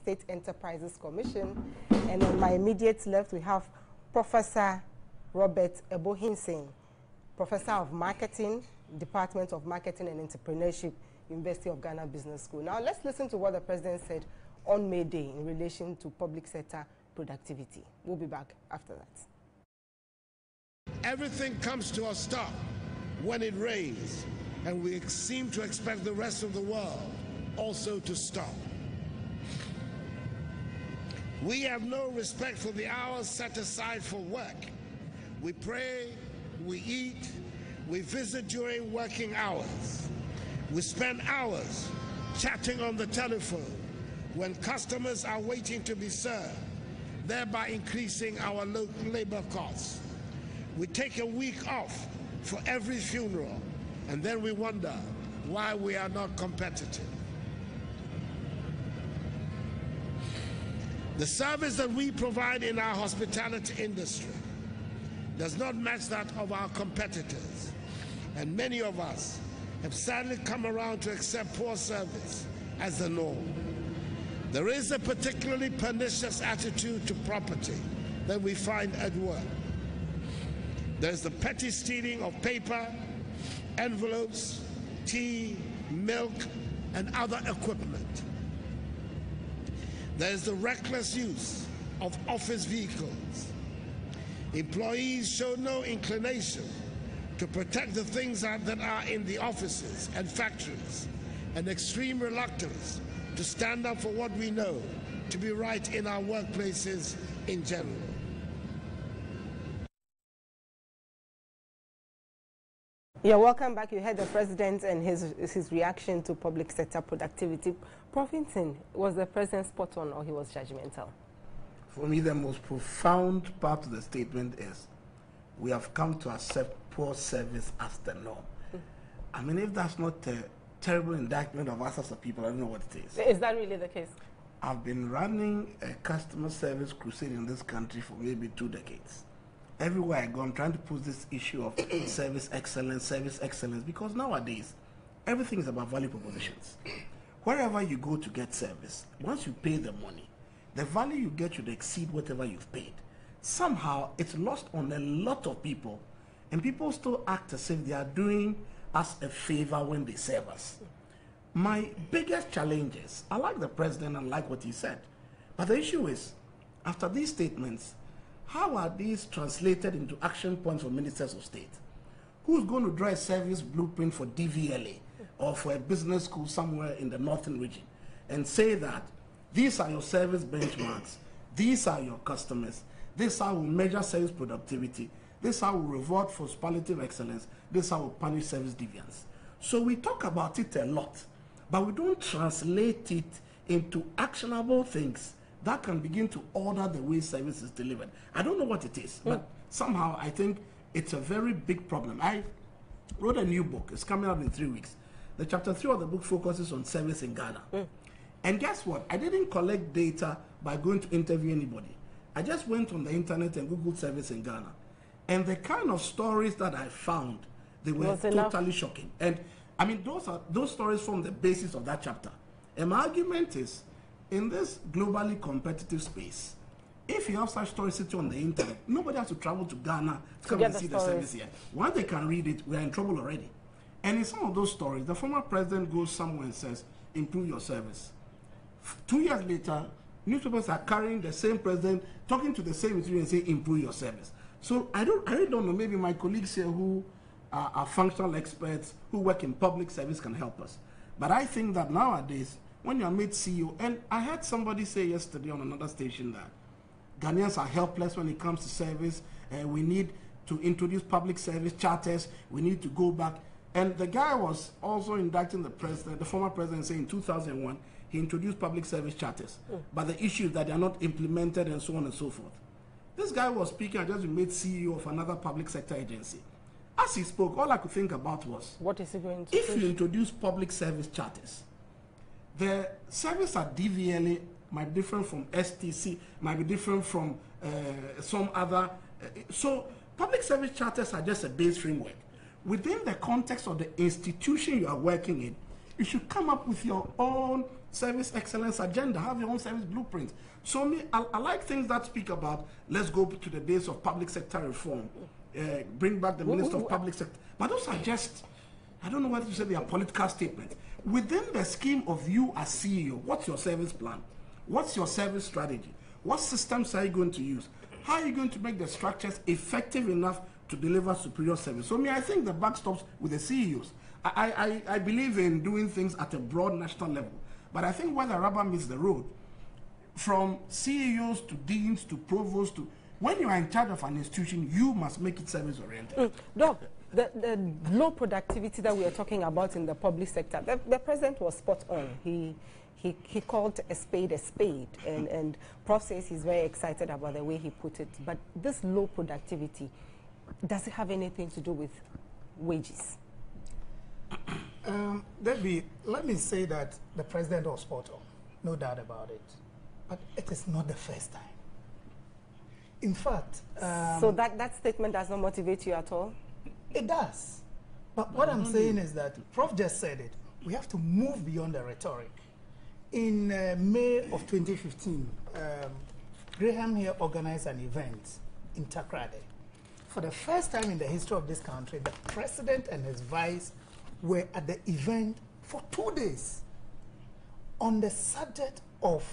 State Enterprises Commission. And on my immediate left, we have Professor Robert Ebohinsen, Professor of Marketing, Department of Marketing and Entrepreneurship, University of Ghana Business School. Now, let's listen to what the President said on May Day in relation to public sector productivity. We'll be back after that. Everything comes to a stop when it rains, and we seem to expect the rest of the world also to stop. We have no respect for the hours set aside for work. We pray, we eat, we visit during working hours. We spend hours chatting on the telephone when customers are waiting to be served, thereby increasing our labor costs. We take a week off for every funeral, and then we wonder why we are not competitive. The service that we provide in our hospitality industry does not match that of our competitors, and many of us have sadly come around to accept poor service as the norm. There is a particularly pernicious attitude to property that we find at work. There's the petty stealing of paper, envelopes, tea, milk, and other equipment. There's the reckless use of office vehicles. Employees show no inclination to protect the things that are in the offices and factories, and extreme reluctance to stand up for what we know to be right in our workplaces in general. Yeah, welcome back. You heard the President and his reaction to public sector productivity. Prof. Hinton, was the President spot on or he was judgmental? For me, the most profound part of the statement is we have come to accept poor service as the norm. I mean, if that's not a terrible indictment of us as a people, I don't know what it is. Is that really the case? I've been running a customer service crusade in this country for maybe 2 decades. Everywhere I go, I'm trying to push this issue of service excellence, because nowadays, everything is about value propositions. Wherever you go to get service, once you pay the money, the value you get should exceed whatever you've paid. Somehow, it's lost on a lot of people, and people still act as if they are doing us a favor when they serve us. My biggest challenge is, I like the President and like what he said, but the issue is, after these statements, how are these translated into action points for ministers of state? Who's going to draw a service blueprint for DVLA or for a business school somewhere in the northern region and say that these are your service benchmarks, these are your customers, this is how we measure service productivity, this is how we reward for superlative excellence, this is how we punish service deviance. So we talk about it a lot, but we don't translate it into actionable things that can begin to order the way service is delivered. I don't know what it is, but somehow I think it's a very big problem. I wrote a new book. It's coming out in 3 weeks. The chapter 3 of the book focuses on service in Ghana. And guess what? I didn't collect data by going to interview anybody. I just went on the internet and Googled service in Ghana. And the kind of stories that I found, they were totally shocking. And I mean, those stories form the basis of that chapter. And my argument is, in this globally competitive space, if you have such stories sitting on the internet, nobody has to travel to Ghana to come and see the service here. Once they can read it, we are in trouble already. And in some of those stories, the former president goes somewhere and says, improve your service. 2 years later, newspapers are carrying the same president, talking to the same interview and saying, improve your service. So I really don't know, maybe my colleagues here who are functional experts, who work in public service can help us. But I think that nowadays, when you are made CEO, and I heard somebody say yesterday on another station that Ghanaians are helpless when it comes to service, and we need to introduce public service charters, we need to go back. And the guy was also indicting the president, the former president, saying in 2001, he introduced public service charters. But the issue is that they are not implemented and so on and so forth. This guy was speaking, I just been made CEO of another public sector agency. As he spoke, all I could think about was, what is he going to do? If you introduce public service charters, the service at DVLA might be different from STC, might be different from some other. So public service charters are just a base framework. Within the context of the institution you are working in, you should come up with your own service excellence agenda, have your own service blueprint. So I like things that speak about, let's go to the days of public sector reform, bring back the Minister of Public Sector. But those are just, I don't know what to say, they are political statements. Within the scheme of you as CEO, what's your service plan? What's your service strategy? What systems are you going to use? How are you going to make the structures effective enough to deliver superior service? So I think the buck stops with the CEOs. I believe in doing things at a broad national level. But I think where the rubber meets the road, from CEOs to deans to provosts to, when you are in charge of an institution, you must make it service-oriented. Doc, the low productivity that we are talking about in the public sector, the president was spot on. He called a spade, and Prof says he's very excited about the way he put it. But this low productivity, does it have anything to do with wages? Debbie, let me say that the president was spot on, no doubt about it. But it is not the first time. In fact... so that statement does not motivate you at all? It does. But what I'm saying is that, Prof just said it, we have to move beyond the rhetoric. In May of 2015, Graham here organized an event in Takrade. For the first time in the history of this country, the president and his vice were at the event for 2 days on the subject of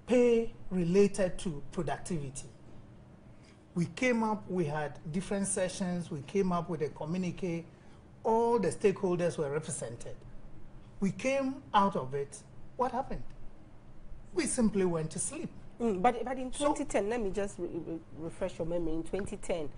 pay related to productivity. We came up, we had different sessions, we came up with a communique, all the stakeholders were represented. We came out of it, what happened? We simply went to sleep. But in 2010, let me just refresh your memory. In 2010,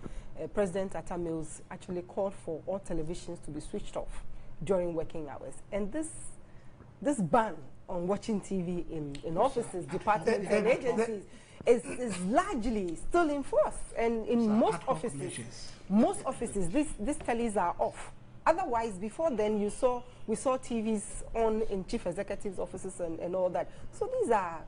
President Atta Mills actually called for all televisions to be switched off during working hours. And this ban on watching TV in offices, departments, and agencies is largely still in force. And in most offices, these tellies are off. Otherwise, before then, we saw TVs on in chief executives' offices and all that. So these are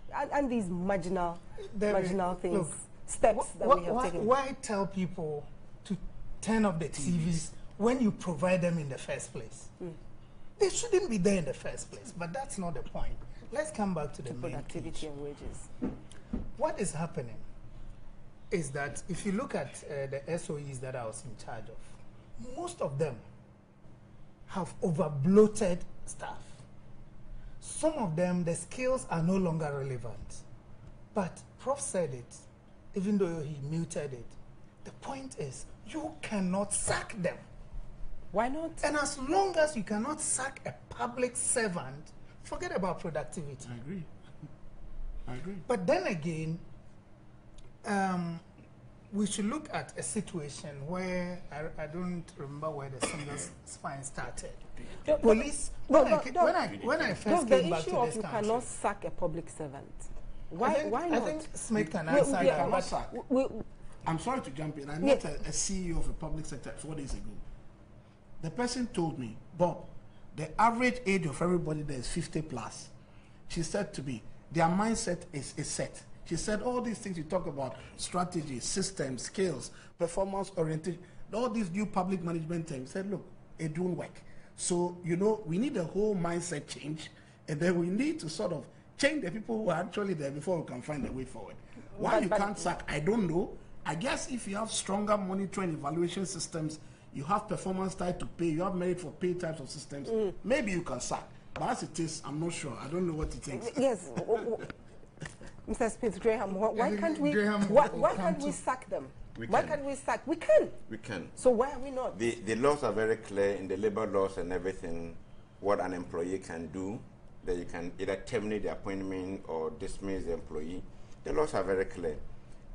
these marginal things, look, steps that we have taken. Why tell people to turn off the TVs when you provide them in the first place? They shouldn't be there in the first place, but that's not the point. Let's come back to the main productivity and wages. What is happening is that if you look at the SOEs that I was in charge of, most of them have over-bloated staff. Some of them, the skills are no longer relevant. But Prof said it, even though he muted it. The point is, you cannot sack them. Why not? And as long as you cannot sack a public servant, forget about productivity. I agree. But then again, we should look at a situation where I don't remember where the single spine started. Police. When I first came back to this country, you cannot sack a public servant. Why not? I think Smith can answer that. I'm sorry to jump in. I met a CEO of a public sector 4 days ago. The person told me, Bob, the average age of everybody there is 50 plus. She said to me, their mindset is set. She said all these things you talk about, strategy, systems, skills, performance orientation, all these new public management things, said, look, it won't work. So, we need a whole mindset change, and then we need to sort of change the people who are actually there before we can find a way forward. Why you can't sack, I don't know. I guess if you have stronger monitoring and evaluation systems, you have performance tied to pay, you have merit for pay types of systems, maybe you can sack. But as it is, I'm not sure. I don't know what it takes. Yes. Mr. Smith, Graham, why can't we sack them? Why can't we sack? We can. We can. So why are we not? The laws are very clear in the labor laws and everything, what an employee can do, that you can either terminate the appointment or dismiss the employee. The laws are very clear.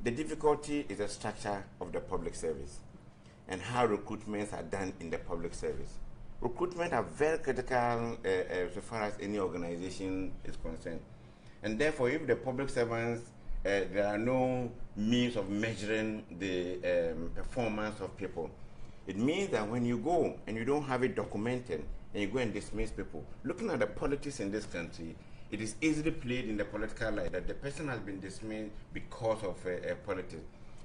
The difficulty is the structure of the public service and how recruitments are done in the public service. Recruitment are very critical so far as any organization is concerned. And therefore, if the public servants, there are no means of measuring the performance of people, it means that when you go and you don't have it documented and you go and dismiss people, looking at the politics in this country, it is easily played in the political light that the person has been dismissed because of politics.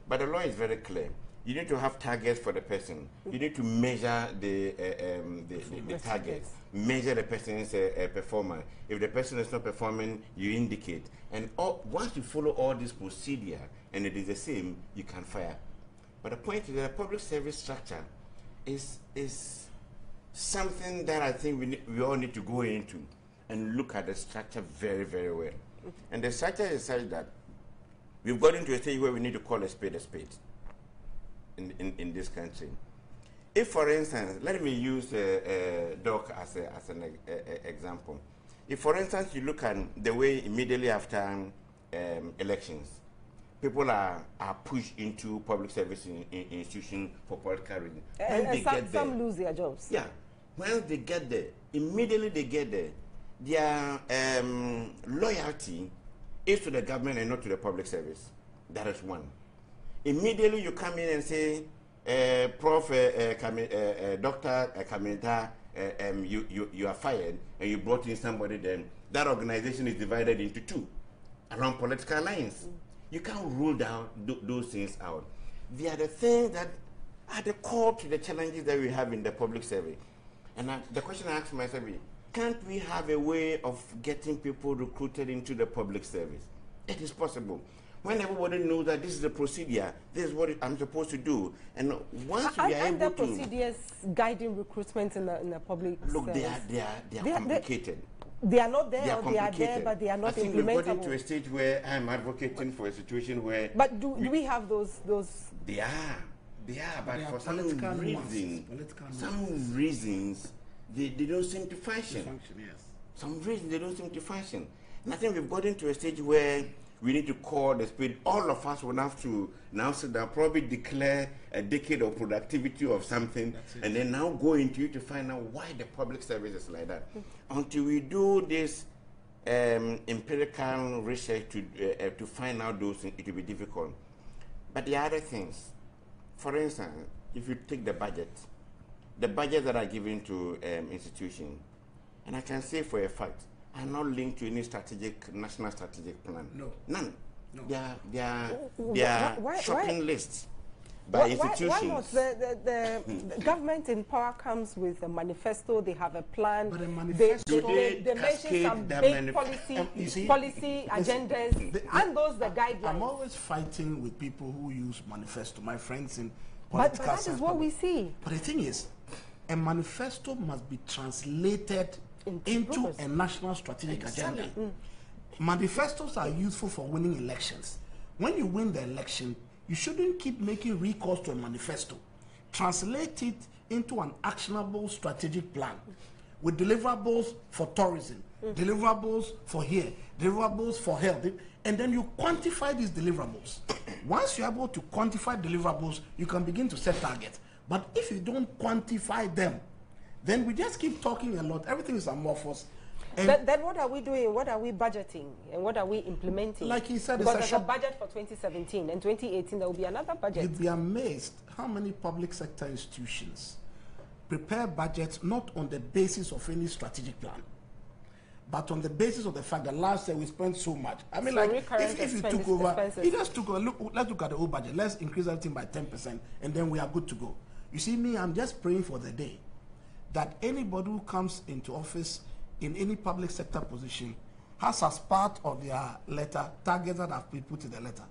But the law is very clear. you need to have targets for the person. You need to measure the targets, measure the person's performance. If the person is not performing, you indicate. And once you follow all this procedure and it is the same, you can fire. But the point is that the public service structure is something that I think we all need to go into and look at the structure very, very well. And the structure is such that we've got into a stage where we need to call a spade in this country. If, for instance, let me use Doc as an example. If, for instance, you look at the way immediately after elections, people are pushed into public service institutions for political reasons. And some lose their jobs. Yeah. Once they get there, immediately they get there, their loyalty is to the government and not to the public service. That is one. Immediately you come in and say, Dr. Kamenta, you are fired, and you brought in somebody, then that organization is divided into two around political lines. You can't rule down those things out. They are the things that are the core to the challenges that we have in the public service. And the question I ask myself is, can't we have a way of getting people recruited into the public service? It is possible. When everybody knows that this is the procedure, this is what I'm supposed to do, and once we are able to... And the procedures guiding recruitment in the public service? Look, they are complicated. They are not there, they are or they are there, but they are not implementable. I think we've got into a stage where I'm advocating for a situation where... But do we have those... They are, but for some reasons, they don't seem to function. Some reasons they don't seem to function. And I think we've got into a stage where we need to call the spade. All of us will have to now sit down, probably declare a decade of productivity of something, and then now go into it to find out why the public service is like that. Until we do this empirical research to find out those things, it will be difficult. But the other things, for instance, if you take the budgets that are given to institutions, and I can say for a fact, are not linked to any national strategic plan. No. None. No. They are shopping lists by institutions. Why not? The government in power comes with a manifesto, they have a plan. But a manifesto, they mention some big policy agendas, and those the guidelines. I'm always fighting with people who use manifesto, my friends in political science. But that is what we see. But the thing is, a manifesto must be translated into a national strategic agenda. Manifestos are useful for winning elections. When you win the election, you shouldn't keep making recourse to a manifesto. Translate it into an actionable strategic plan with deliverables for tourism, deliverables for here, deliverables for health, and then you quantify these deliverables. Once you're able to quantify deliverables, you can begin to set targets. But if you don't quantify them, then we just keep talking a lot. Everything is amorphous. Then what are we doing? What are we budgeting? And what are we implementing? Like he said, because there's a budget for 2017 and 2018. There will be another budget. You'd be amazed how many public sector institutions prepare budgets not on the basis of any strategic plan, but on the basis of the fact that last year we spent so much. I mean, so like if you took over, you just took a look. Let's look at the whole budget. Let's increase everything by 10%, and then we are good to go. You see, me, I'm just praying for the day that anybody who comes into office in any public sector position has as part of their letter targets that have been put in the letter.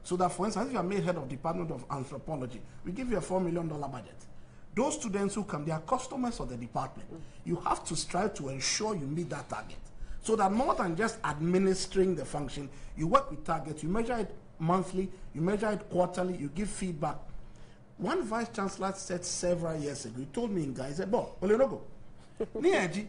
So that, for instance, if you are made head of Department of Anthropology, we give you a $4 million budget. Those students who come, they are customers of the department. You have to strive to ensure you meet that target. So that more than just administering the function, you work with targets, you measure it monthly, you measure it quarterly, you give feedback. One vice chancellor said several years ago, he told me in Ghana, he said, "Bo, Olenogo, Niaji,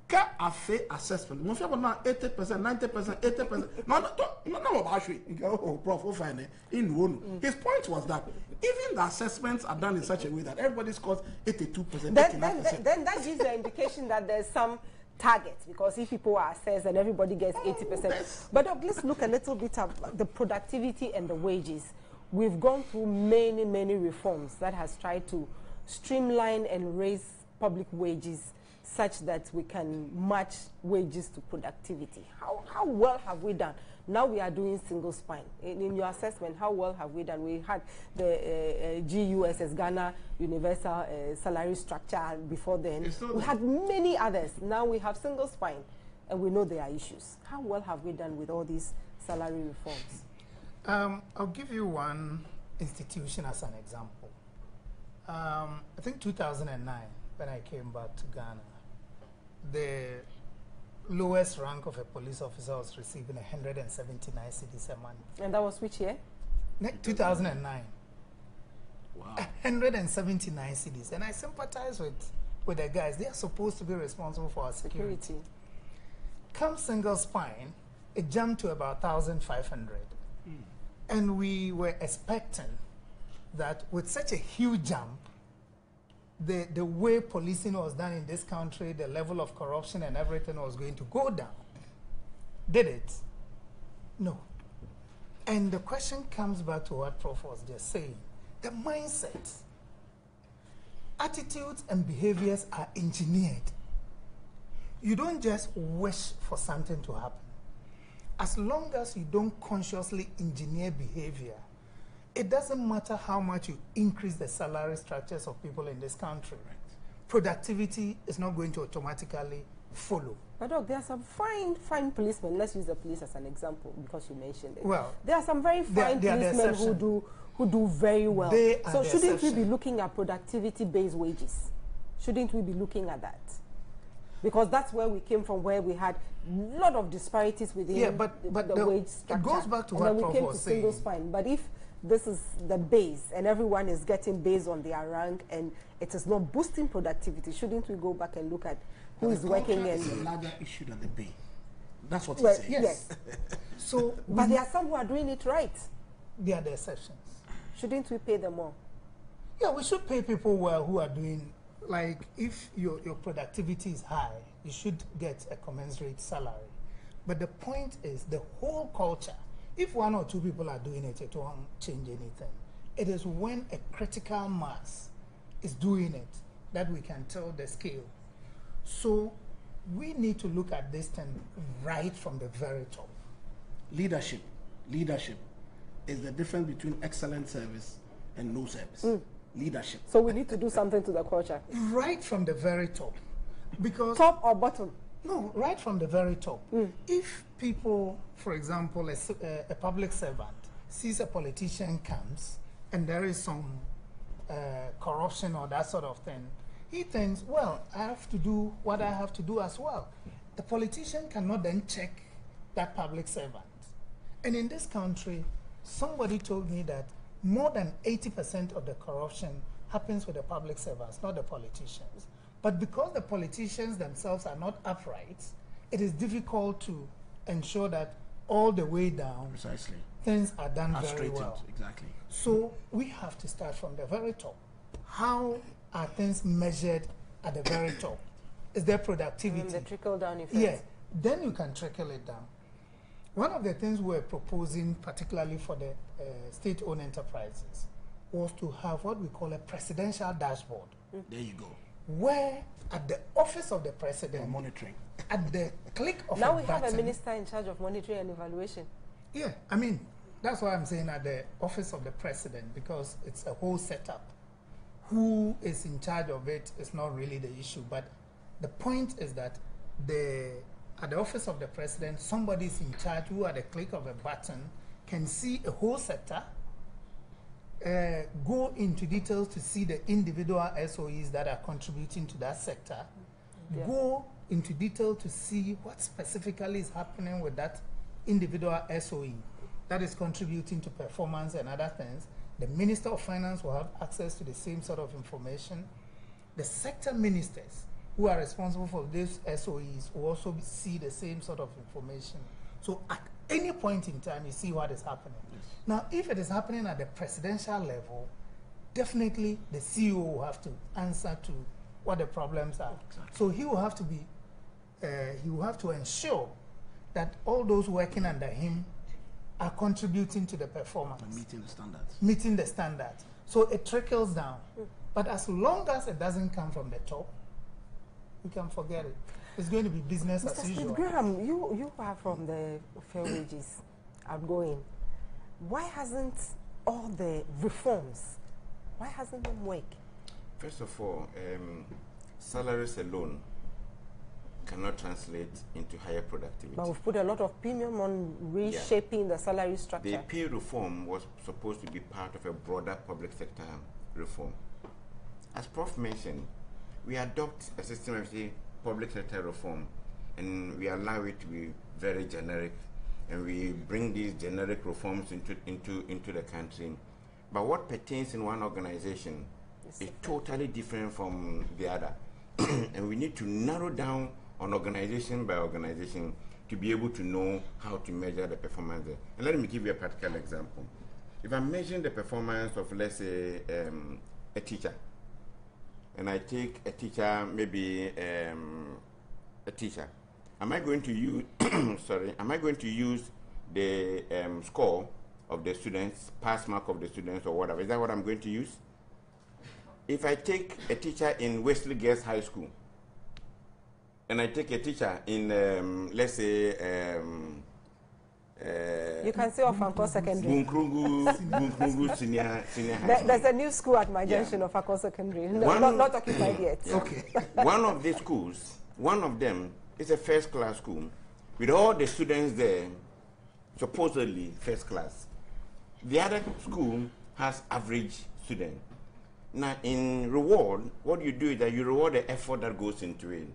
ka afe assessment. Mo fiya na 80%, 90%, 80%. No, actually, oh, prof, fine. His point was that even the assessments are done in such a way that everybody scores 82%, 89%. Then that gives the indication that there's some target, because if people are assessed and everybody gets 80%. But let's look a little bit at the productivity and the wages. We've gone through many reforms that has tried to streamline and raise public wages such that we can match wages to productivity. How well have we done? Now we are doing single spine. In your assessment, how well have we done? We had the GUSS, Ghana Universal Salary Structure before then. We had many others. Now we have single spine, and we know there are issues. How well have we done with all these salary reforms? I'll give you one institution as an example. I think 2009, when I came back to Ghana, the lowest rank of a police officer was receiving 179 cedis a month. And that was which year? 2009. Wow. 179 cedis. And I sympathize with the guys. They are supposed to be responsible for our security. Come single spine, it jumped to about 1,500. And we were expecting that with such a huge jump, the way policing was done in this country, the level of corruption and everything was going to go down. Did it? No. And the question comes back to what Prof was just saying. The mindset, attitudes and behaviors are engineered. You don't just wish for something to happen. As long as you don't consciously engineer behavior, it doesn't matter how much you increase the salary structures of people in this country. Right. Productivity is not going to automatically follow. But Doc, there are some fine policemen. Let's use the police as an example because you mentioned it. Well, there are some very fine policemen who do very well. So shouldn't we be looking at productivity-based wages? Shouldn't we be looking at that? Because that's where we came from, where we had a lot of disparities within the wage structure. It goes back to what Prof was saying. Single spine. But if this is the base and everyone is getting based on their rank and it is not boosting productivity, shouldn't we go back and look at who is working? And it's a larger issue than the pay. That's what he's saying. Yes. But there are some who are doing it right. They are the exceptions. Shouldn't we pay them more? Yeah, we should pay people well who are doing. Like, if your productivity is high, you should get a commensurate salary. But the point is, the whole culture, if one or two people are doing it, it won't change anything. It is when a critical mass is doing it that we can tell the scale. So we need to look at this thing right from the very top. Leadership is the difference between excellent service and no service. Leadership. So we need to do something to the culture. Right from the very top. Because top or bottom? No, right from the very top. If people, for example, a public servant sees a politician comes and there is some corruption or that sort of thing, he thinks, well, I have to do what I have to do as well. The politician cannot then check that public servant. And in this country, somebody told me that more than 80% of the corruption happens with the public servants, not the politicians. But because the politicians themselves are not upright, it is difficult to ensure that all the way down, things are done very well. Exactly. So we have to start from the very top. How are things measured at the very top? Is there productivity? The trickle-down effect. Yeah, then you can trickle it down. One of the things we're proposing, particularly for the state-owned enterprises, was to have what we call a presidential dashboard. There you go. Where at the office of the president, monitoring, at the click of now a we button, have a minister in charge of monitoring and evaluation. Yeah, I mean, that's why I'm saying at the office of the president, because it's a whole setup. Who is in charge of it is not really the issue, but the point is that at the office of the president, somebody is in charge who at the click of a button can see a whole sector, go into details to see the individual SOEs that are contributing to that sector, go into detail to see what specifically is happening with that individual SOE that is contributing to performance and other things. The Minister of Finance will have access to the same sort of information. The sector ministers who are responsible for these SOEs will also see the same sort of information. So at any point in time, you see what is happening. Yes. Now, if it is happening at the presidential level, definitely the CEO will have to answer to what the problems are. Exactly. So he will have to be, he will have to ensure that all those working under him are contributing to the performance. And meeting the standards. Meeting the standards. So it trickles down. But as long as it doesn't come from the top, you can forget it. It's going to be business as usual. Graham, you are from the fair wages outgoing. Why hasn't all the reforms, why hasn't them worked? First of all, salaries alone cannot translate into higher productivity. But we've put a lot of premium on reshaping the salary structure. The pay reform was supposed to be part of a broader public sector reform. As Prof mentioned, we adopt a system of public sector reform, and we allow it to be very generic, and we bring these generic reforms into the country. But what pertains in one organization is totally different from the other. And we need to narrow down on organization by organization to be able to know how to measure the performance there. And let me give you a practical example. If I'm measuring the performance of, let's say, a teacher, and I take a teacher, maybe a teacher, am I going to use, am I going to use the score of the students, pass mark of the students or whatever? Is that what I'm going to use? If I take a teacher in Wesley Girls High School, and I take a teacher in, let's say, you can say of Anko Secondary. Bunkrungu Senior High School. There's a new school at my junction of Anko Secondary. No, not occupied yet. Yeah. Okay. One of these schools, one of them is a first-class school, with all the students there, supposedly first class. The other school has average students. Now, in reward, what you do is that you reward the effort that goes into it.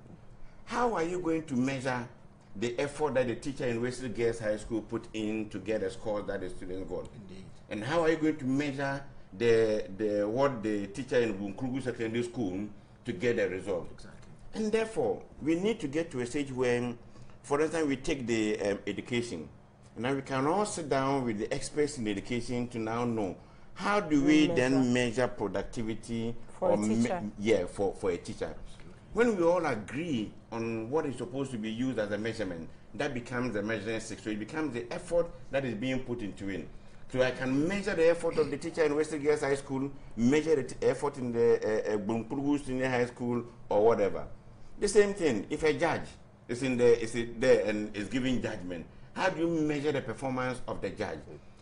How are you going to measure the effort that the teacher in Wesley Girls High School put in to get a score that the students got? Indeed. And how are you going to measure what the teacher in Bunkrugu Secondary School to get a result? Exactly. And therefore, we need to get to a stage where, for instance, we take the education, and now we can all sit down with the experts in education to now know how do we then measure productivity for a teacher. For a teacher. When we all agree on what is supposed to be used as a measurement, that becomes the measuring stick. So it becomes the effort that is being put into it. So I can measure the effort of the teacher in Western Girls High School, measure the effort in the Bunkrugu Senior High School, or whatever. The same thing, if a judge is there and is giving judgment, how do you measure the performance of the judge?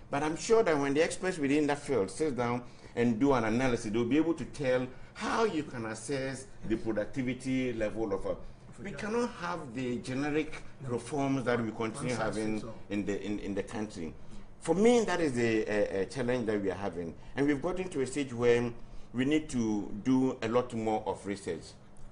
But I'm sure that when the experts within that field sit down and do an analysis, they'll be able to tell how you can assess the productivity level of a... We cannot have the generic reforms that we continue having in the country. For me, that is a challenge that we are having. And we've gotten to a stage where we need to do a lot more of research.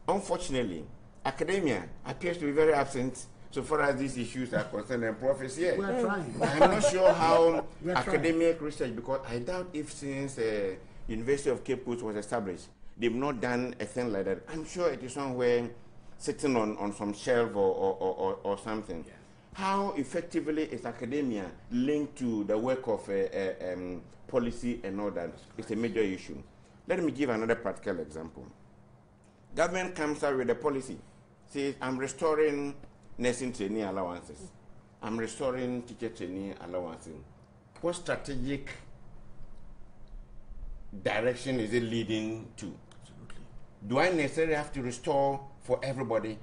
Unfortunately, academia appears to be very absent so far as these issues are concerned, and Prof is here. We are trying. I'm not sure how academic research, because I doubt if since University of Cape Coast was established, they've not done a thing like that. I'm sure it is somewhere sitting on some shelf or something. Yeah. How effectively is academia linked to the work of policy and all that? It's a major issue. Let me give another practical example. Government comes out with a policy, says, I'm restoring nursing trainee allowances. I'm restoring teacher trainee allowances. What strategic direction is it leading to? Absolutely. Do I necessarily have to restore for everybody?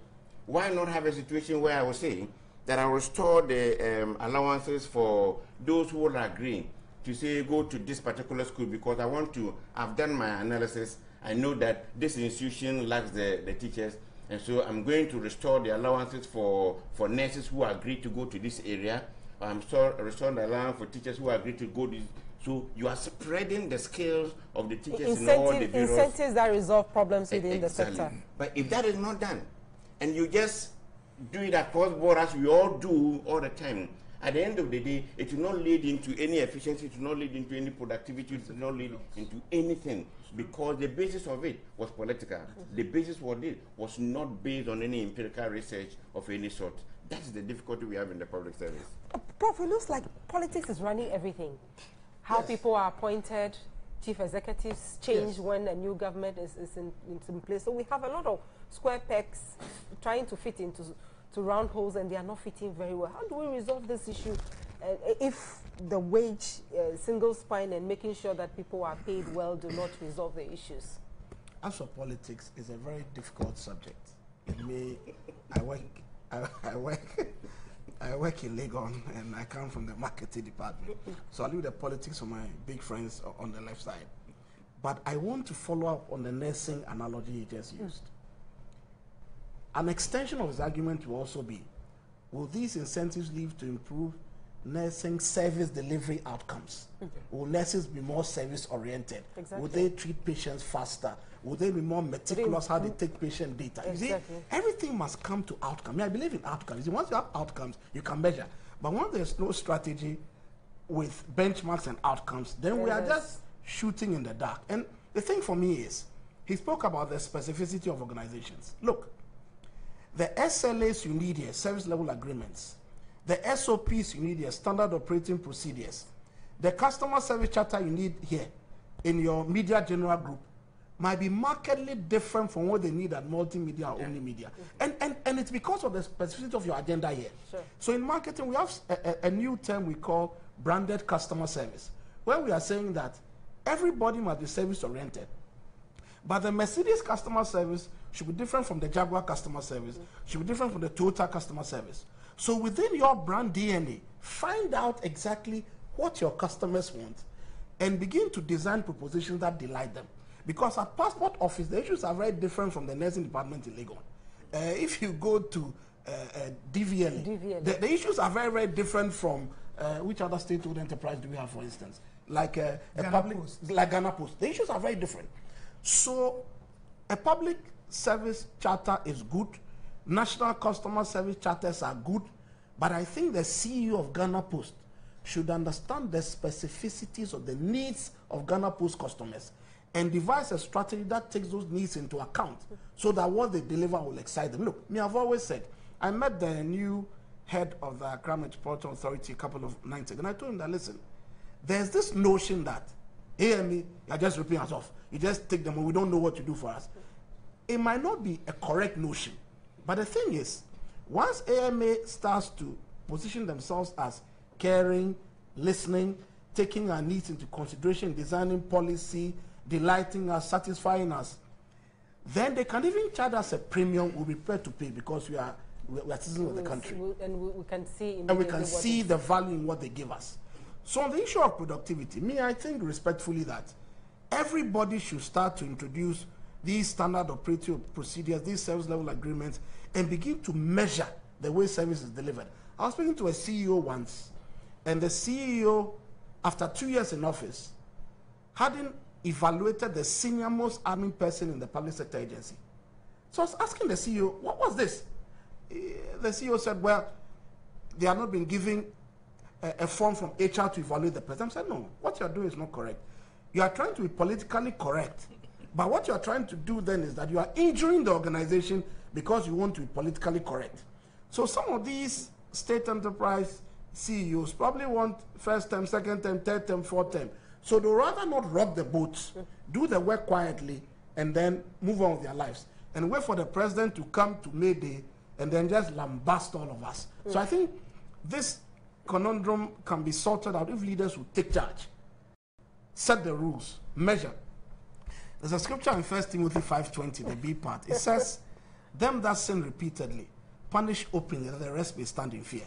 Why not have a situation where I will say that I will restore the allowances for those who will agree to say go to this particular school because I want to, I've done my analysis, I know that this institution lacks the teachers, and so I'm going to restore the allowances for nurses who agree to go to this area. I'm restoring the allowance for teachers who agree to go to this. So you are spreading the skills of the teachers in all the bureaus. Incentives that resolve problems within the sector. But if that is not done, and you just do it across board as we all do all the time, at the end of the day, it will not lead into any efficiency, it will not lead into any productivity, it will not lead into anything, because the basis of it was political. The basis of it was not based on any empirical research of any sort. That's the difficulty we have in the public service. Prof, it looks like politics is running everything. How people are appointed, chief executives change when a new government is in place. So we have a lot of square pegs trying to fit into round holes, and they are not fitting very well. How do we resolve this issue if the wage single spine and making sure that people are paid well do not resolve the issues? As for politics, it's a very difficult subject. I work I work in Legon and I come from the marketing department. So I leave the politics of my big friends on the left side. But I want to follow up on the nursing analogy he just used. An extension of his argument will also be, will these incentives lead to improve nursing service delivery outcomes? Will nurses be more service oriented? Exactly. Will they treat patients faster? Will they be more meticulous how they take patient data? Exactly. You see, everything must come to outcome. I believe in outcomes. Once you have outcomes, you can measure. But once there's no strategy with benchmarks and outcomes, then we are just shooting in the dark. And the thing for me is, he spoke about the specificity of organizations. Look, the SLAs you need here, service level agreements, the SOPs you need here, standard operating procedures, the customer service charter you need here in your media general group might be markedly different from what they need at multimedia or only media. And it's because of the specificity of your agenda here. Sure. So in marketing, we have a new term we call branded customer service, where we are saying that everybody must be service oriented. But the Mercedes customer service should be different from the Jaguar customer service, should be different from the Toyota customer service. So within your brand DNA, find out exactly what your customers want and begin to design propositions that delight them. Because at Passport Office, the issues are very different from the nursing department in Legon. If you go to DVLA, the issues are very, very different from which other state-owned enterprise do we have, for instance? Like a public, like Ghana Post. The issues are very different. So a public service charter is good. National customer service charters are good. But I think the CEO of Ghana Post should understand the specificities of the needs of Ghana Post customers and devise a strategy that takes those needs into account so that what they deliver will excite them. Look, I've always said, I met the new head of the Accra Metropolitan Authority a couple of nights ago, and I told him that, listen, there's this notion that AME, you're just ripping us off. You just take them and we don't know what to do for us. It might not be a correct notion, but the thing is, once AMA starts to position themselves as caring, listening, taking our needs into consideration, designing policy, delighting us, satisfying us, then they can even charge us a premium we'll be prepared to pay because we are citizens of the country. We can see the value in what they give us. So on the issue of productivity, I think respectfully that everybody should start to introduce these standard operating procedures, these service level agreements, and begin to measure the way service is delivered. I was speaking to a CEO once, and the CEO, after 2 years in office, hadn't evaluated the senior most admin person in the public sector agency. So I was asking the CEO, what was this? The CEO said, well, they are not been given a form from HR to evaluate the person. I said, no, what you are doing is not correct. You are trying to be politically correct. But what you are trying to do then is that you are injuring the organization because you want to be politically correct. So some of these state enterprise CEOs probably want first term, second term, third term, fourth term. So they'd rather not rock the boat, do the work quietly, and then move on with their lives. And wait for the president to come to May Day and then just lambast all of us. So I think this conundrum can be sorted out if leaders will take charge, set the rules, measure. There's a scripture in 1 Timothy 5:20, the B part. It says, them that sin repeatedly, punish openly, that the rest may stand in fear.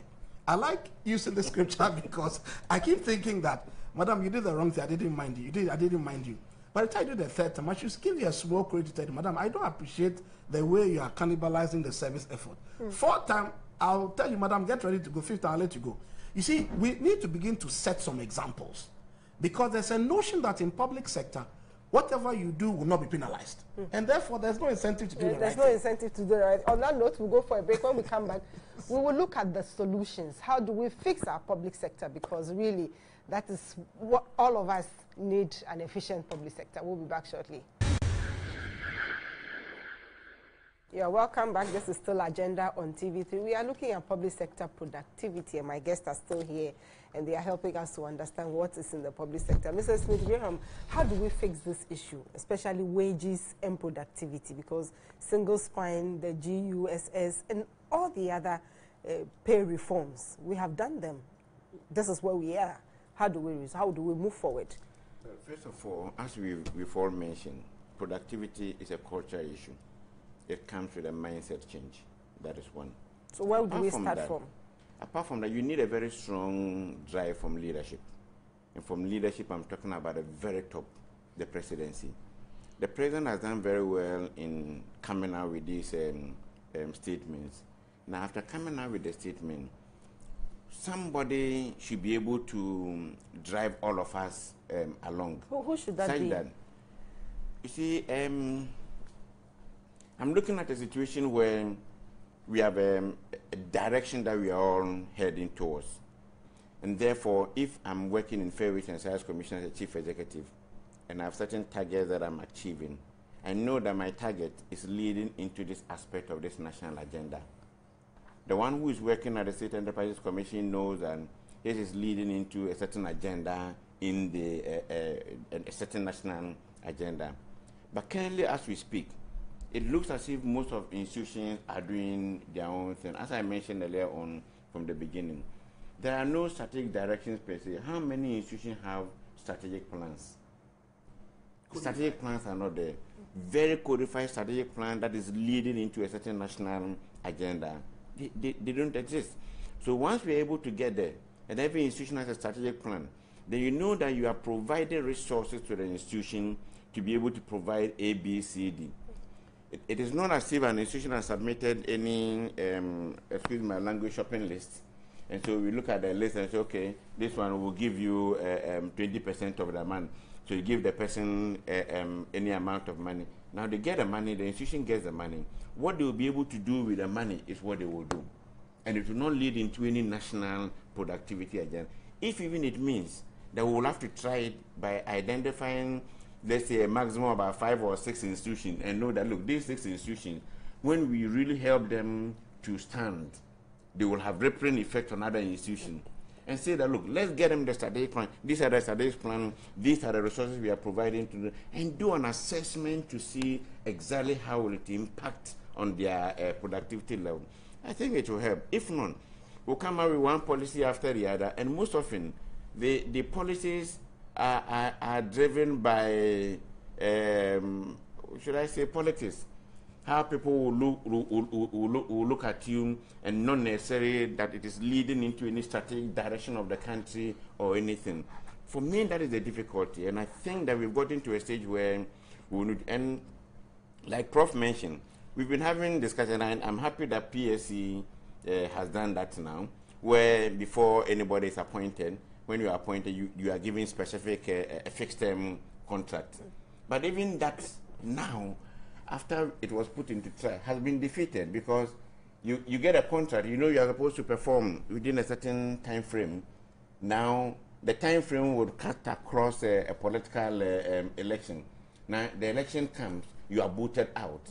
I like using the scripture because I keep thinking that, madam, you did the wrong thing, I didn't mind you. I didn't mind you. By the time you do the third time, I should give you a small credit to tell you, madam, I don't appreciate the way you are cannibalizing the service effort. Fourth time, I'll tell you, madam, get ready to go. Fifth time, I'll let you go. You see, we need to begin to set some examples because there's a notion that in public sector, whatever you do will not be penalized. And therefore, there's no incentive to do the right thing. There's no incentive to do the right. On that note, we'll go for a break. When we come back, we will look at the solutions. How do we fix our public sector? Because really, that is what all of us need, an efficient public sector. We'll be back shortly. Yeah, welcome back. This is still Agenda on TV3. We are looking at public sector productivity, and my guests are still here, and they are helping us to understand what is in the public sector. Mr. Smith-Graham, how do we fix this issue, especially wages and productivity? Because single spine, the GUSS, and all the other pay reforms, we have done them. This is where we are. How do we move forward? First of all, as we've all mentioned, productivity is a culture issue. It comes with a mindset change. That is one. So where do we start from? Apart from that, you need a very strong drive from leadership. And from leadership, I'm talking about the very top, the presidency. The president has done very well in coming out with these statements. Now, after coming out with the statement, somebody should be able to drive all of us along. Who should that be? You see, I'm looking at a situation where we have a direction that we are all heading towards. And therefore, if I'm working in Fair Wage and Salaries Commission as a chief executive, and I have certain targets that I'm achieving, I know that my target is leading into this aspect of this national agenda. The one who is working at the State Enterprises Commission knows that this is leading into a certain agenda in a certain national agenda. But currently, as we speak, it looks as if most of institutions are doing their own thing. As I mentioned earlier on from the beginning, there are no strategic directions per se. How many institutions have strategic plans? Strategic plans are not there. Very codified strategic plan that is leading into a certain national agenda. They don't exist. So once we're able to get there, and every institution has a strategic plan, then you know that you are providing resources to the institution to be able to provide A, B, C, D. It is not as if an institution has submitted any, excuse my language, shopping list. And so we look at the list and say, okay, this one will give you 20% of the amount. So you give the person any amount of money. Now they get the money, the institution gets the money. What they will be able to do with the money is what they will do. And it will not lead into any national productivity agenda. If even it means that we will have to try it by identifying, let's say, a maximum of about 5 or 6 institutions and know that, look, these 6 institutions, when we really help them to stand, they will have rippling effect on other institutions. And say that, look, let's get them the strategic plan. These are the strategic plan. These are the resources we are providing to them. And do an assessment to see exactly how will it impact on their productivity level. I think it will help. If not, we'll come out with one policy after the other. And most often, the policies are driven by, should I say, politics. How people will look at you, and not necessarily that it is leading into any strategic direction of the country or anything. For me, that is the difficulty, and I think that we've gotten to a stage where we need, and like Prof mentioned, we've been having discussion, and I'm happy that PSC has done that now, where before anybody is appointed, when you are appointed, you are given specific a fixed-term contract. But even that now, after it was put into trial, has been defeated, because you get a contract, you know you are supposed to perform within a certain time frame. Now, the time frame would cut across a political election. Now, the election comes, you are booted out.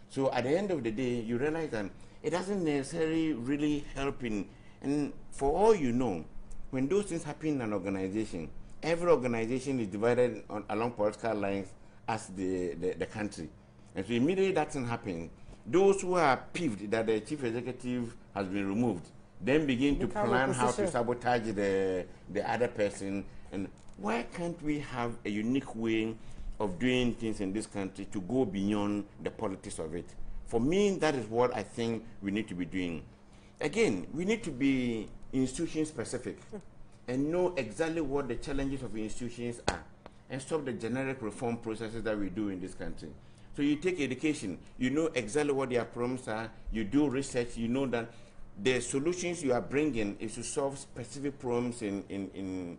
So at the end of the day, you realize that it doesn't necessarily really help in, and for all you know, when those things happen in an organization, every organization is divided along political lines as the country. And so immediately that thing happens, those who are peeved that the chief executive has been removed then begin to plan how to sabotage the other person. And why can't we have a unique way of doing things in this country to go beyond the politics of it? For me, that is what I think we need to be doing. Again, we need to be institution specific and know exactly what the challenges of institutions are, and stop the generic reform processes that we do in this country. So you take education, you know exactly what their problems are, you do research, you know that the solutions you are bringing is to solve specific problems in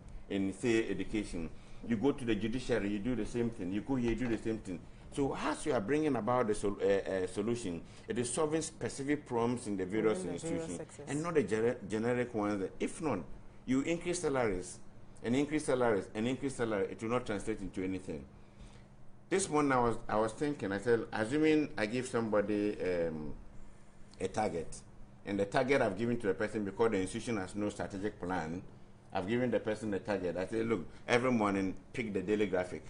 say, education. You go to the judiciary, you do the same thing. You go here, you do the same thing. So as you are bringing about the solution, it is solving specific problems in the various institutions, and not the generic ones. If not, you increase salaries, and increase salaries, and increase salaries, it will not translate into anything. This morning I was thinking, I said, assuming I give somebody a target, and the target I've given to the person because the institution has no strategic plan, I've given the person the target. I say, look, every morning pick the daily graphic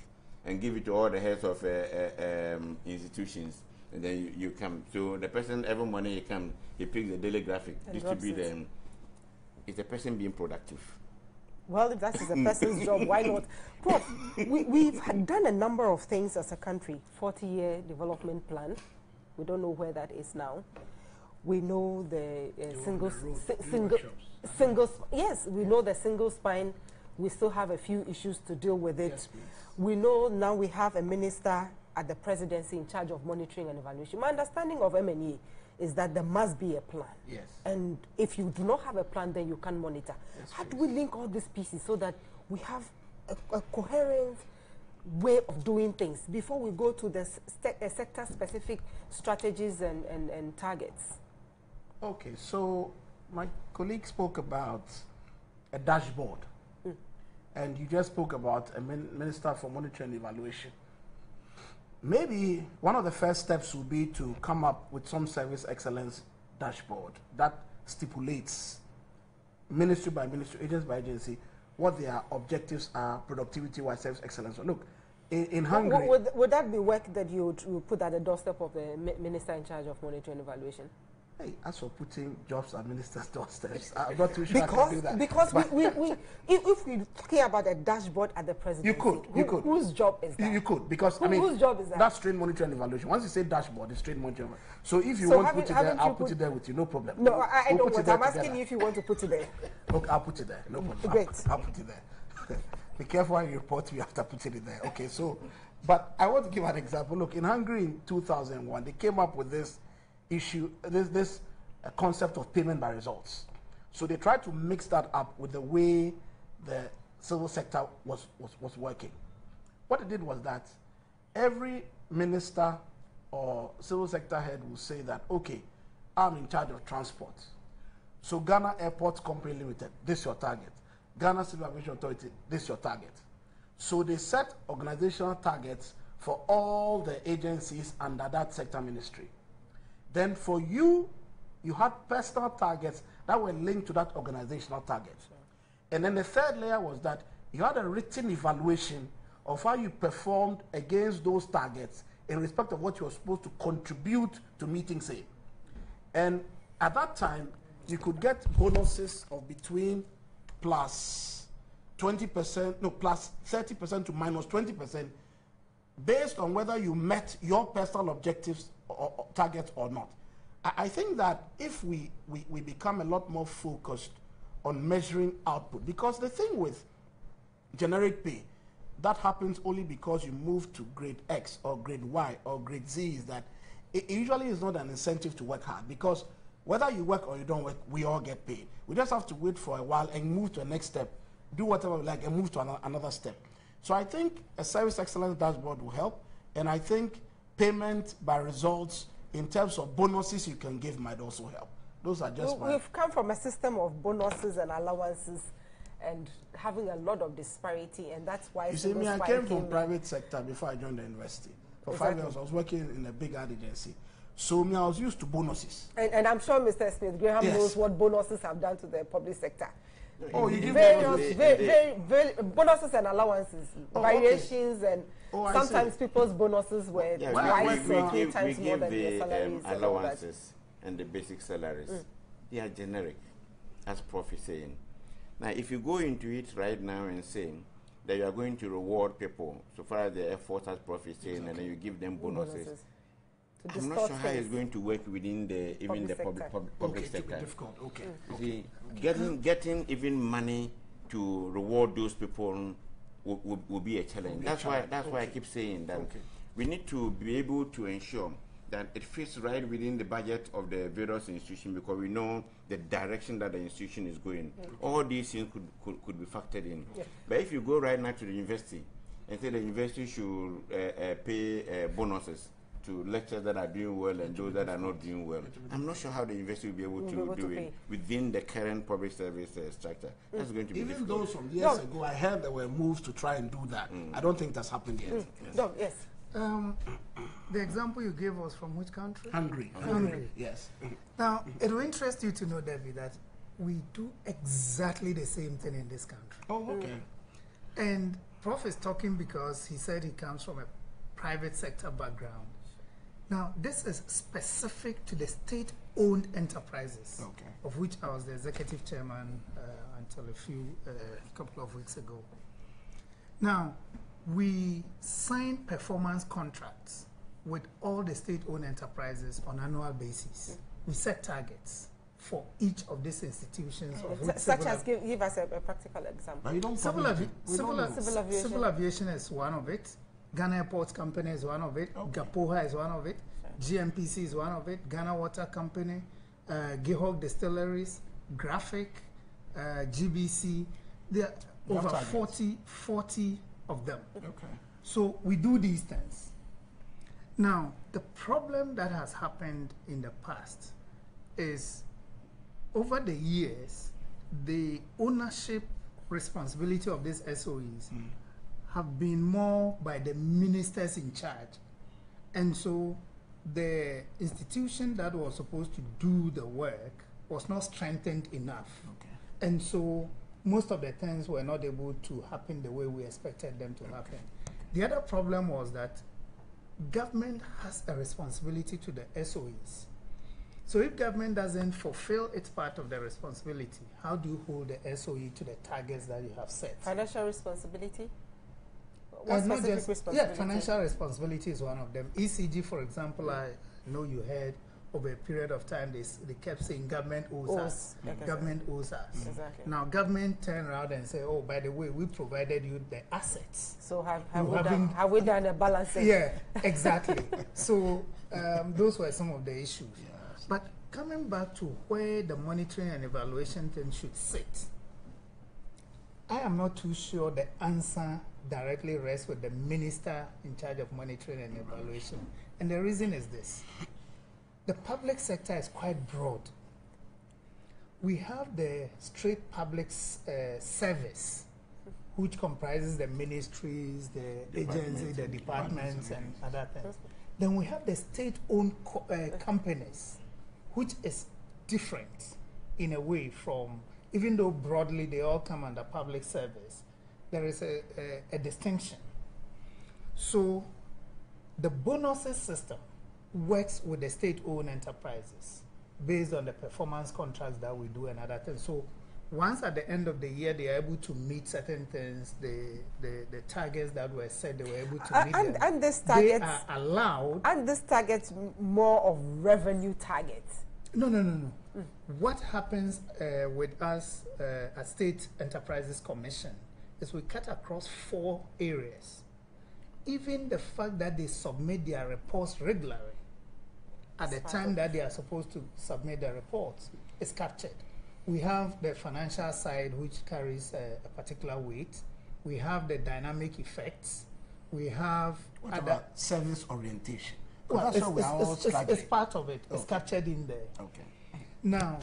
and give it to all the heads of institutions, and then you come. So the person, every morning he comes, he picks the daily graphic, distribute them. Is the person being productive? Well, if that is a person's job, why not? Prof, we've done a number of things as a country. 40-year development plan. We don't know where that is now. We know the yes, we Yeah. know the single spine. We still have a few issues to deal with it. Yes, please. We know now we have a minister at the presidency in charge of monitoring and evaluation. My understanding of M&E is that there must be a plan. Yes. And if you do not have a plan, then you can monitor. Yes, How do we link all these pieces so that we have a coherent way of doing things before we go to the sector-specific strategies and targets? Okay, so my colleague spoke about a dashboard, and you just spoke about a minister for monitoring and evaluation. Maybe one of the first steps would be to come up with some service excellence dashboard that stipulates ministry by ministry, agency by agency, what their objectives are, productivity-wise, service excellence. So look, in Hungary... Would that be work that you would put at the doorstep of the minister in charge of monitoring and evaluation? Hey, as for putting jobs at ministers' doorsteps, I'm not too sure I can do that. Because if we're talking about a dashboard at the presidency, you could. Whose job is that? You could, because I mean, whose job is that? That's trade monitoring and evaluation. Once you say dashboard, it's trade monitoring. So if you want to put it there, I'll put it there with you, no problem. No, I don't want. I'm asking together. you if you want to put it there. Okay, I'll put it there, no problem. Great. I'll put it there. Be careful when you report me after putting it there. Okay, so, but I want to give an example. Look, in Hungary in 2001, they came up with this issue, this concept of payment by results. So they tried to mix that up with the way the civil sector was working. What they did was that every minister or civil sector head will say that, okay, I'm in charge of transport. So Ghana Airports Company Limited, this is your target. Ghana Civil Aviation Authority, this is your target. So they set organizational targets for all the agencies under that sector ministry. Then for you, you had personal targets that were linked to that organizational target. Sure. And then the third layer was that you had a written evaluation of how you performed against those targets in respect of what you were supposed to contribute to meeting, say. And at that time, you could get bonuses of between plus 20%, no, plus 30% to minus 20%, based on whether you met your personal objectives or targets or not. I think that if we become a lot more focused on measuring output, because the thing with generic pay, that happens only because you move to grade X or grade Y or grade Z, is that it usually is not an incentive to work hard, because whether you work or you don't work, we all get paid. We just have to wait for a while and move to the next step, do whatever we like and move to another step. So I think a service excellence dashboard will help, and I think payment by results in terms of bonuses you can give might also help. Those are just We've come from a system of bonuses and allowances and having a lot of disparity, and that's why... You see, I came from private sector before I joined the university. For 5 years, I was working in a big ad agency. So I was used to bonuses. And I'm sure Mr. Smith-Graham knows what bonuses have done to the public sector. Oh, you give very bonuses and allowances, variations, and sometimes people's bonuses were twice or 3 times more than their salaries. Allowances and the basic salaries, they are generic, as Prof is saying. Now, if you go into it right now and saying that you are going to reward people so far as their efforts, as Prof is saying, and then you give them bonuses. I'm not sure how it's going to work within the public sector. Difficult. Okay. See, getting even money to reward those people will be a challenge. That's why I keep saying that we need to be able to ensure that it fits right within the budget of the various institutions, because we know the direction that the institution is going. All these things could be factored in. But if you go right now to the university and say the university should pay bonuses to lecturers that are doing well and those that are not doing well, I'm not sure how the university will be able to do it within the current public service structure. That's going to be even difficult. those from years ago, I heard there were moves to try and do that. I don't think that's happened yet. Yes. The example you gave was from which country? Hungary. Yes. Now, it will interest you to know, Debbie, that we do exactly the same thing in this country. Oh, okay. And Prof is talking because he said he comes from a private sector background. Now, this is specific to the state-owned enterprises, of which I was the executive chairman until a couple of weeks ago. Now, we sign performance contracts with all the state-owned enterprises on an annual basis. we set targets for each of these institutions. Such as, give us a practical example. But you don't Civil Civil aviation is one of it. Ghana Airports Company is one of it. Okay. Gapoha is one of it. GMPC is one of it. Ghana Water Company, Gihog Distilleries, Graphic, GBC. There are over 40 of them. Okay. So we do these things. Now, the problem that has happened in the past is over the years, the ownership responsibility of these SOEs have been more by the ministers in charge. And so the institution that was supposed to do the work was not strengthened enough. Okay. And so most of the things were not able to happen the way we expected them to happen. The other problem was that government has a responsibility to the SOEs. So if government doesn't fulfill its part of the responsibility, how do you hold the SOE to the targets that you have set? Financial responsibility? What specific responsibility? Yeah, financial responsibility is one of them. ECG, for example, I know you heard over a period of time they kept saying government owes us. Okay. Government owes us. Exactly. Now government turn around and say, oh, by the way, we provided you the assets. So have we done a balancing? Yeah, exactly. So those were some of the issues. Yes. But coming back to where the monitoring and evaluation thing should sit, I am not too sure the answer directly rests with the minister in charge of monitoring and evaluation. And the reason is this. The public sector is quite broad. We have the straight public service, which comprises the ministries, the agencies, the departments, and other things. Then we have the state-owned companies, which is different in a way from, even though broadly they all come under public service, there is a distinction. So the bonuses system works with the state-owned enterprises based on the performance contracts that we do and other things. So once at the end of the year they are able to meet certain things, the targets that were set, they were able to meet them. And this targets, they are allowed. And this targets more of revenue targets. No. What happens with us at State Enterprises Commission is we cut across 4 areas. Even the fact that they submit their reports regularly at the time that they are supposed to submit their reports is captured. We have the financial side, which carries a particular weight. We have the dynamic effects. We have what about service orientation? Well, it's part of it. Okay. It's captured in there. Okay. Now,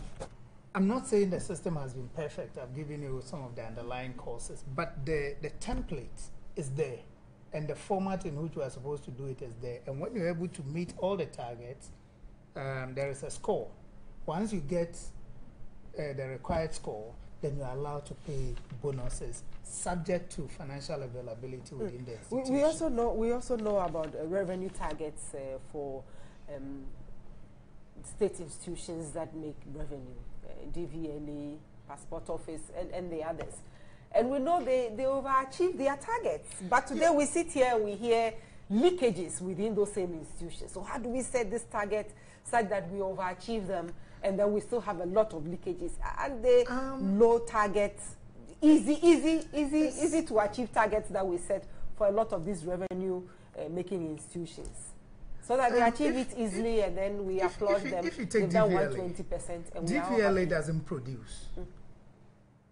I'm not saying the system has been perfect. I've given you some of the underlying causes, but the template is there. And the format in which we are supposed to do it is there. And when you're able to meet all the targets, there is a score. Once you get the required score, then you're allowed to pay bonuses subject to financial availability within the institution. We also know about revenue targets for state institutions that make revenue, DVLA, Passport Office, and the others. And we know they overachieve their targets. But today we sit here and we hear leakages within those same institutions. So how do we set this target such that we overachieve them and then we still have a lot of leakages? And they low targets, easy to achieve targets that we set for a lot of these revenue making institutions. So that they achieve it easily and then we applaud them. If you take they've done DVLA, 120% and DVLA doesn't produce.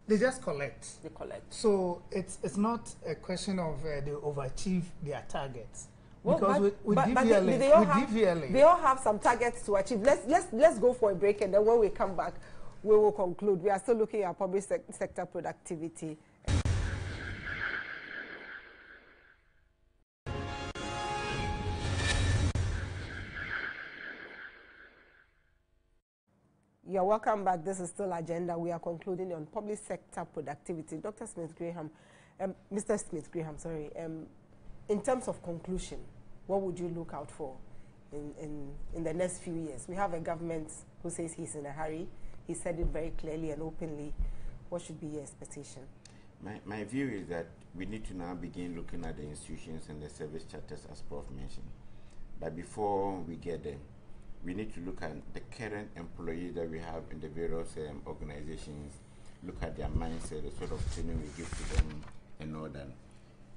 They just collect. They collect. So it's not a question of they overachieve their targets. Well, because with DVLA, they all have some targets to achieve. Let's go for a break, and then when we come back, we will conclude. We are still looking at public sector productivity. You're welcome back. This is still Agenda. We are concluding on public sector productivity. Dr. Smith-Graham, Mr. Smith-Graham, sorry. In terms of conclusion, what would you look out for in the next few years? We have a government who says he's in a hurry. He said it very clearly and openly. What should be your expectation? My view is that we need to now begin looking at the institutions and the service charters, as Prof mentioned. But before we get there, we need to look at the current employees that we have in the various organizations, look at their mindset, the sort of training we give to them, and all that.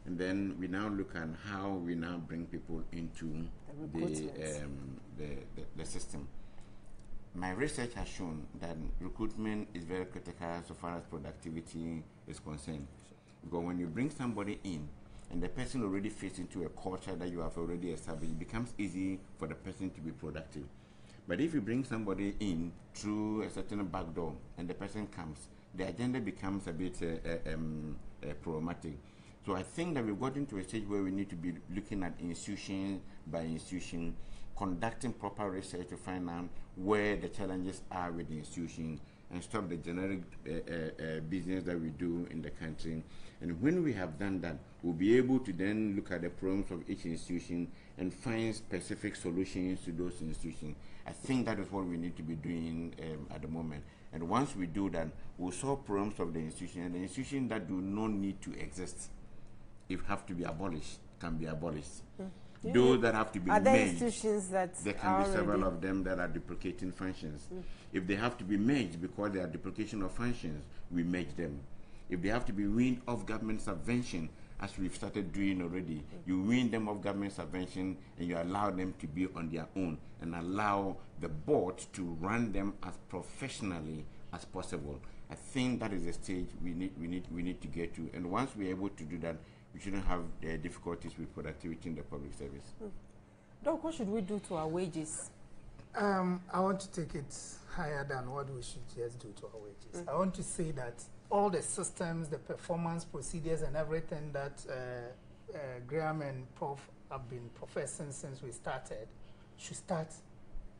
And then we now look at how we now bring people into the system. My research has shown that recruitment is very critical so far as productivity is concerned. Because when you bring somebody in, and the person already fits into a culture that you have already established, it becomes easy for the person to be productive. But if you bring somebody in through a certain back door, and the person comes, the agenda becomes a bit problematic. So I think that we've gotten to a stage where we need to be looking at institution by institution, conducting proper research to find out where the challenges are with the institution, and stop the generic business that we do in the country. And when we have done that, we'll be able to then look at the problems of each institution and find specific solutions to those institutions. I think that is what we need to be doing at the moment. And once we do that, we'll solve problems of the institution, and the institutions that do not need to exist, if have to be abolished, can be abolished. Those that have to be merged, there can be several of them that are duplicating functions. If they have to be merged because they are duplication of functions, we merge them. If they have to be weaned off government subvention, as we've started doing already, you wean them off government subvention and you allow them to be on their own and allow the board to run them as professionally as possible. I think that is the stage we need to get to. And once we're able to do that, we shouldn't have difficulties with productivity in the public service. Doc, what should we do to our wages? I want to take it higher than what we should just do to our wages. I want to say that all the systems, the performance procedures and everything that Graham and Prof have been professing since we started should start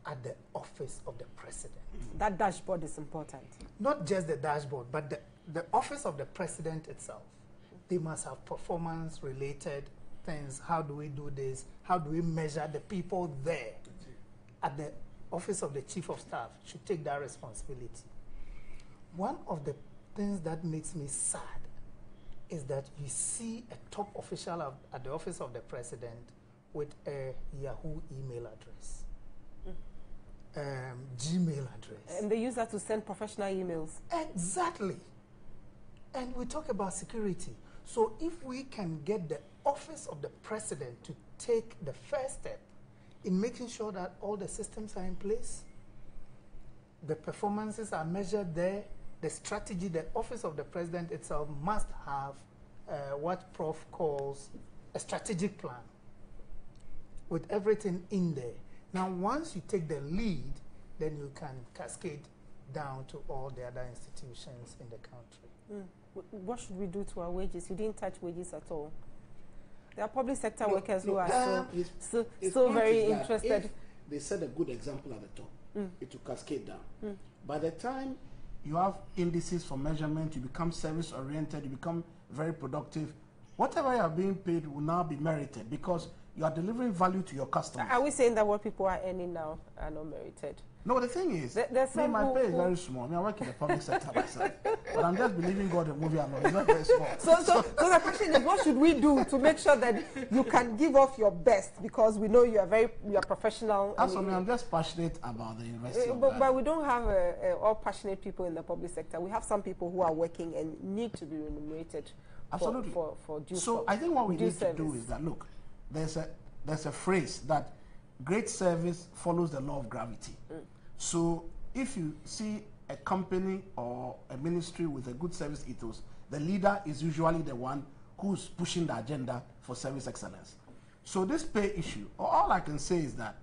at the office of the president. That dashboard is important. Not just the dashboard, but the office of the president itself. They must have performance-related things. How do we do this? How do we measure the people there? At the office of the chief of staff should take that responsibility. One of the things that makes me sad is that you see a top official at the office of the president with a Yahoo email address, Gmail address. And they use that to send professional emails. Exactly. And we talk about security. So if we can get the office of the president to take the first step in making sure that all the systems are in place, the performances are measured there, the strategy, the office of the president itself must have what Prof calls a strategic plan with everything in there. Now, once you take the lead, then you can cascade down to all the other institutions in the country. What should we do to our wages? You didn't touch wages at all. There are public sector workers who are so very interested. If they set a good example at the top, it will cascade down. By the time you have indices for measurement, you become service-oriented, you become very productive, whatever you are being paid will now be merited because you are delivering value to your customers. Are we saying that what people are earning now are not merited? No, the thing is, my pay is very small. I mean, I work in the public sector myself, but I'm just believing God the movie alone. It's not very small. So the question is, what should we do to make sure that you can give off your best? Because we know you are professional. As for me, I'm just passionate about the university. But we don't have all passionate people in the public sector. We have some people who are working and need to be remunerated. Absolutely. For due. So I think what we need to do is that, look, there's a phrase that great service follows the law of gravity. So if you see a company or a ministry with a good service ethos, the leader is usually the one who's pushing the agenda for service excellence. So this pay issue, all I can say is that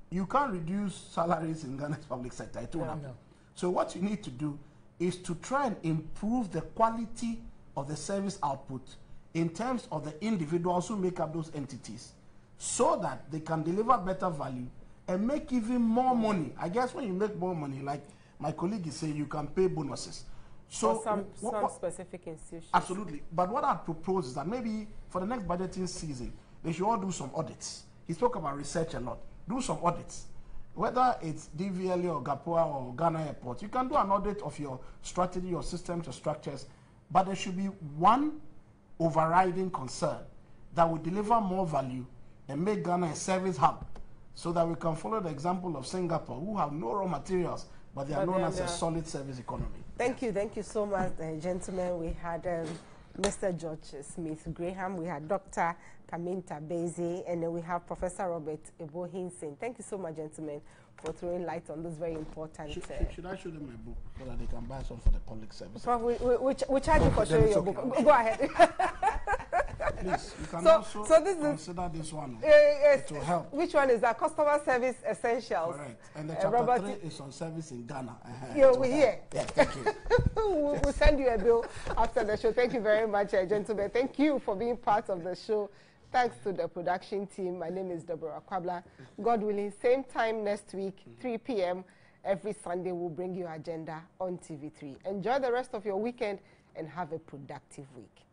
you can't reduce salaries in Ghana's public sector. It won't happen. So what you need to do is to try and improve the quality of the service output in terms of the individuals who make up those entities, so that they can deliver better value and make even more money. I guess when you make more money, like my colleague is saying, you can pay bonuses. So for some specific institutions. Absolutely. But what I propose is that maybe for the next budgeting season, they should all do some audits. He spoke about research a lot. Do some audits. Whether it's DVLA or GAPOA or Ghana Airport, you can do an audit of your strategy, your systems, your structures, but there should be one overriding concern that will deliver more value and make Ghana a service hub, so that we can follow the example of Singapore, who have no raw materials, but they are known as a solid service economy. Thank you so much, gentlemen. We had Mr. George Smith Graham, we had Dr. Kaminta Beze, and then we have Professor Robert Ebo-Hinson. Thank you so much, gentlemen, for throwing light on this very important. Should I show them my book so that they can buy some for the public service? We charge you for showing your book. Go ahead. Please, you can also consider this one. It will help. Which one is that? Customer Service Essentials. Correct. And the chapter 3 is on service in Ghana. We're here. Yeah, thank you. We'll send you a bill after the show. Thank you very much, gentlemen. Thank you for being part of the show. Thanks to the production team. My name is Deborah Kwabla. God willing, same time next week, 3 p.m. Every Sunday, we'll bring you Agenda on TV3. Enjoy the rest of your weekend and have a productive week.